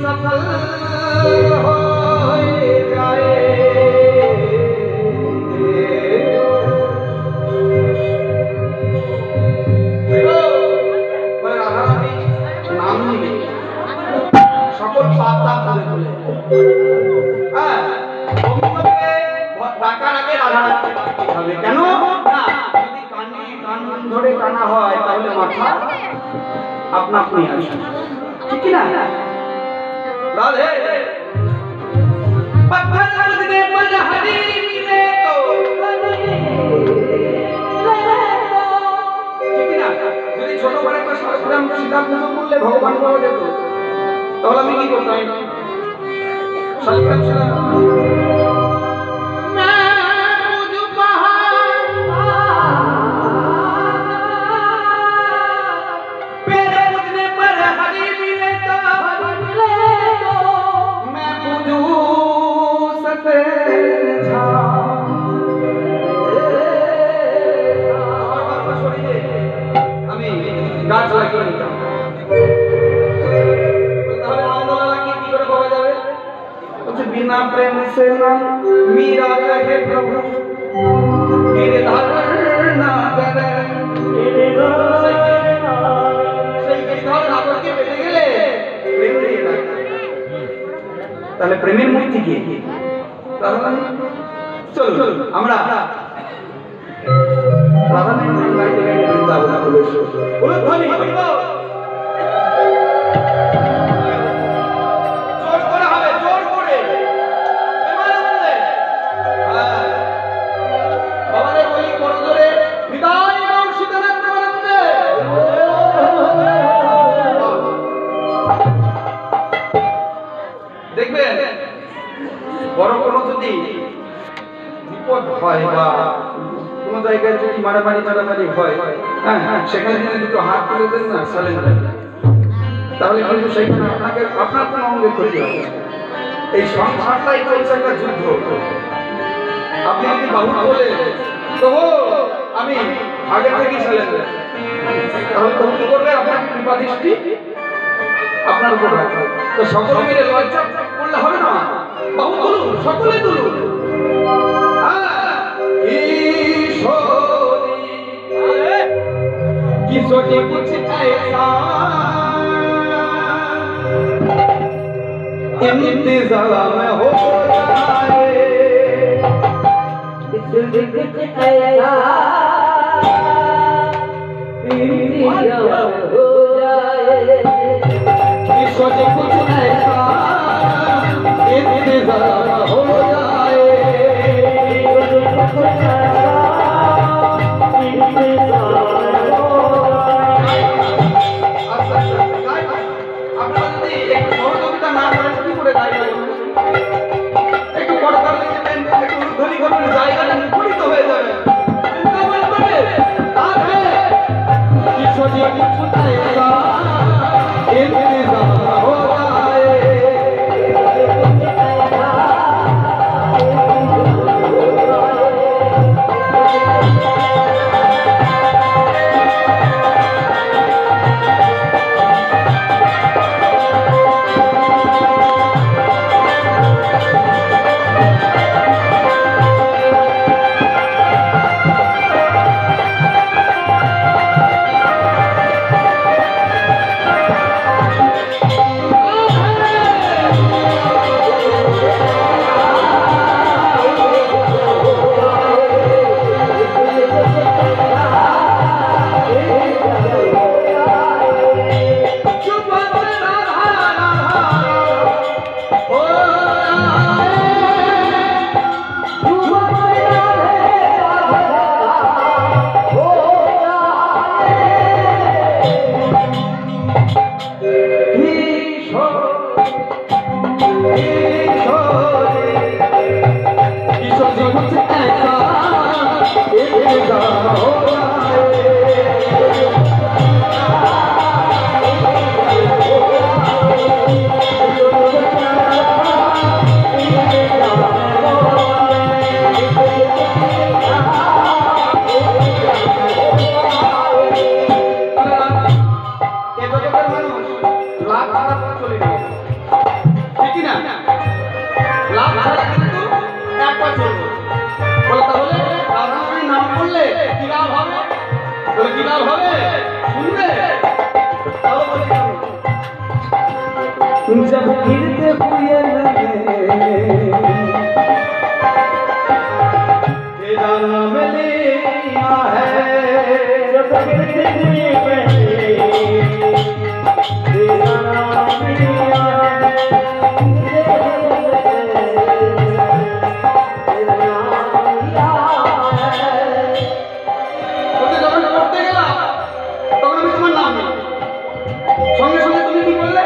सफल हो जाए। नाम निबे सकल पाता भूले भूले হ্যাঁ বন্ধুকে ডাকার আগে রাধা রাখতে হবে কেন না যদি কানে কান ধরে টানা হয় তাহলে মাথা আপনা আপনি আসে ঠিক কি না রাধে पत्थर मुझने पर हरी मिले तो ঠিক না যদি ছোট বড় একটা শাস্ত্রাম সিদ্ধান্ত করলে ভগবান পাওয়া যেত তাহলে আমি কি করতাম শাস্ত্রাম সিদ্ধান্ত গাছ লাগিয়ে নিতাম তাহলে নন্দলালা কি করে পাওয়া যাবে বলছে বিনা প্রেম সে না মীরা কহে প্রভু गिरधर नागर সেই गिरधर নাগরকে পেতে গেলে প্রেম দিয়ে রাখতে তাহলে প্রেমের মূর্তি কি তাহলে চলো আমরা রাধানের নাম গাইতে গাইতে বৃন্দাবন প্রবেশ বলো ধ্বনি জোর করে হবে জোর করে প্রেমানন্দে বাবারে বলি করো ধরে বিদায় নাও সীতানাথ প্রেমানন্দে দেখবেন বড় কোনো যদি বিপদ হয় বা কোন জায়গায় যদি মারামারি হয় হ্যাঁ সেখানে যদি দুটো হাত তুলে দেন না সালেন্ডার তাহলে কিন্তু সেখানে আপনাকে আপনার কোনো অঙ্গের ক্ষতি হবে এই সংসারটাই চলছে একটা যুদ্ধ আপনি যদি বাহু বলে তো আমি আগে থেকেই সালেন্ডার তাহলে তো কি করবে আপনার কৃপা দৃষ্টি আপনার উপর রাখবে তো সকলে মিলে লজ্জা করলে হবে না বাহু তুলুন সকলে তুলুন किशोरी कुछ ऐसा इंतजाम हो जाए किशोरी कुछ ऐसा इंतजाम हो जाए किशोरी कुछ ऐसा इंतजाम हो जाए লাখ টাকা চলে গেছে মিলাপ হবে শুনবে তাও বলি जब गिरते हुए लगे तेरा नाम लिया है जब गिरते हुए लगे तेरा नाम लिया है तेरा नाम लिया है তোকে যখন করতে গেলাম তখন আমি তোমার নাম নিলাম সঙ্গে সঙ্গে তুমি কি বললে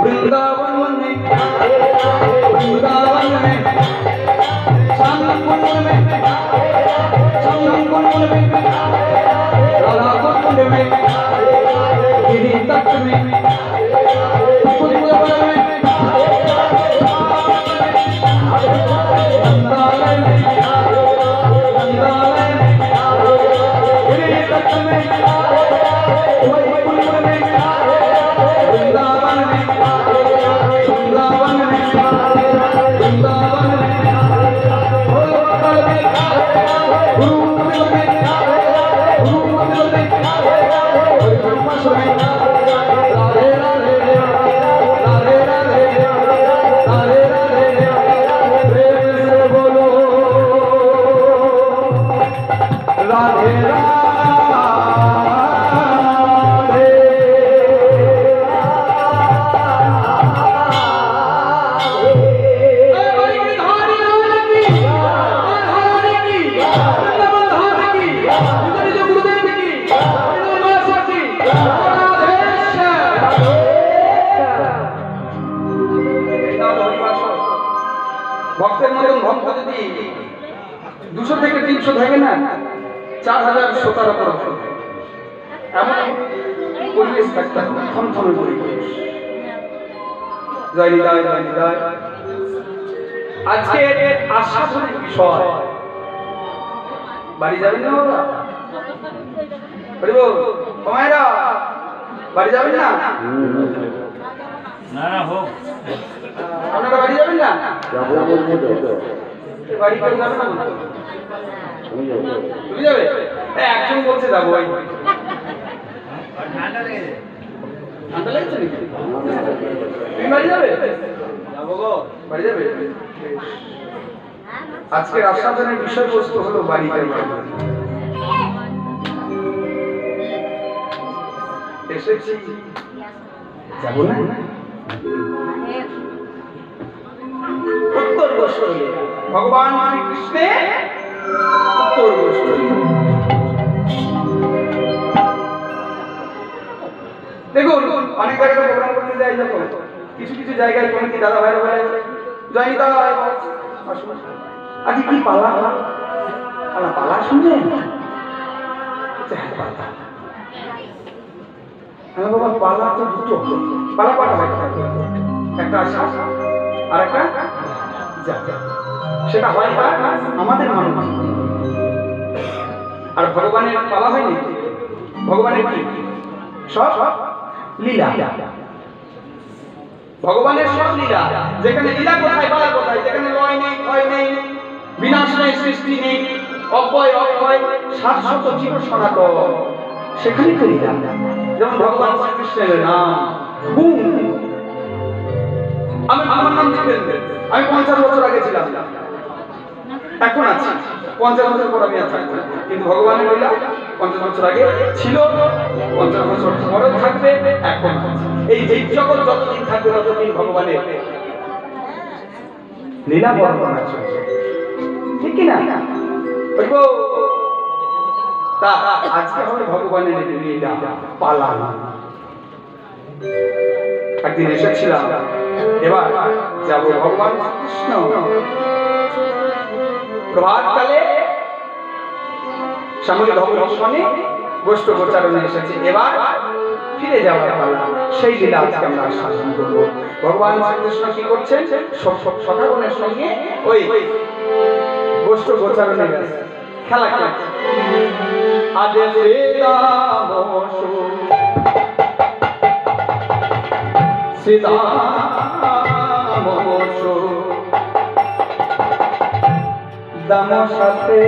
वृंदावन में वृंदावन में श्याम कुंड में राधा कुंड में गिरी तट में कुंजवन में नंदालय में गिरी तट में कुंज में वृंदावन में वृंदावन में वृंदावन में ভক্তের মতন ভক্ত যদি 200 থেকে 300 থাকে না 4000 শ্রোতার উপর এমন পরিবেশ থাকতে থমথমে পরিবেশ জয় নিতাই জয় নিতাই আজকে আশ্বাসনের বিষয় বাড়ি যাবেন না বাবা বলিব তোমায়রা বাড়ি যাবেন না না না হোক আপনারা বাড়ি যাবেন না যাবো বলবো তো বাড়ি করে যাবেন না তুমি যাবে একজন বলছে যাবো ভাই ঠান্ডা লেগেছে ঠান্ডা লাগছে নাকি তুমি বাড়ি যাবে যাবো গো বাড়ি যাবে আজকের আস্বাদনের বিষয়বস্তু হলো বাড়ি যাওয়া এসেছি যাবো না উত্তর গোষ্ঠী ভগবান শ্রীকৃষ্ণের উত্তর গোষ্ঠী দেখুন অনেক জায়গায় প্রোগ্রাম করতে যাই যখন কিছু কিছু জায়গায় কোনো কি দাদা ভাইরা বলে জয় দাদা আজকে কি পালা পালা শুনলেন হ্যাঁ বাবা পালা তো দুটো পালা কটা হয় একটা আসা আর একটা যা সেটা হয় আমাদের মানুষ আর ভগবানের পালা হয়নি ভগবানের কি সব লীলা ভগবানের সব লীলা যেখানে লীলা কোথায় পালা কোথায় যেখানে লয় নেই ক্ষয় নেই বিনাশ নেই সৃষ্টি নেই অক্ষয় অক্ষয় শাশ্বত চির সনাতন সেখানে তো লীলা যেমন ভগবান শ্রীকৃষ্ণের নাম গুণ আমার নাম দিবেন আমি 50 বছর আগে ছিলাম এখন আছে, 50 বছর পর আমি আর থাকবো না। কিন্তু ভগবানের লীলা 50 বছর আগে ছিল, 50 বছর পরেও থাকবে, এখন আছে। এই জীব জগৎ যতদিন থাকবে ততদিন ভগবানের লীলা বর্ণনা চলবে, ঠিক কি না? বলবো তা আজকে হবে ভগবানের লীলা পালন। একদিন এসেছিলাম, এবার যাব ভগবান কৃষ্ণ প্রভাতকালে সামনে ধবলস্বনে গোষ্ঠ গোচারণে এসেছে, এবার ফিরে যাওয়ার পালা। সেই লীলা আজকে আমরা আস্বাদন করব। ভগবান শ্রীকৃষ্ণ কি করছেন? সখাগণের সঙ্গে ওই গোষ্ঠ গোচারণে গেছে, খেলা খেলাচ্ছে। আদে সীতা দাম সাথে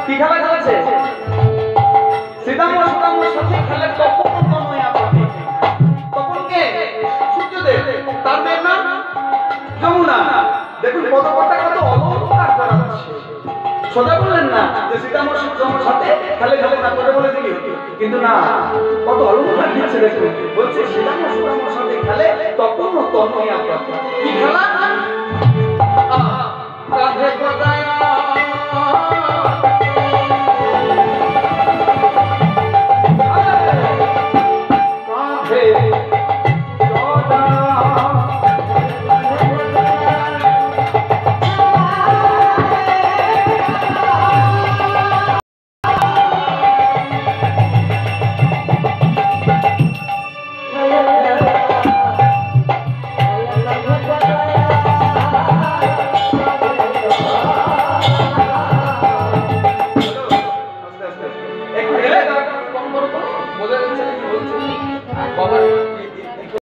কি খেলা চলছে? সীতামা সুদামার সাথে খেলে তপন তনয়া পাবে। তপন কে? সূর্যদেব। তার মেয়ের নাম যমুনা। দেখুন কত অলংকার করা হচ্ছে। সোজা বললেন না যে সীতামা সুদামার সাথে খেলে খেলে তারপরে বলে দিবি, কিন্তু না, কত অলংকার দিচ্ছে দেখুন। বলছে সীতামা সুদামার সাথে খেলে তপন তনয়া পাবে। কি খেলা?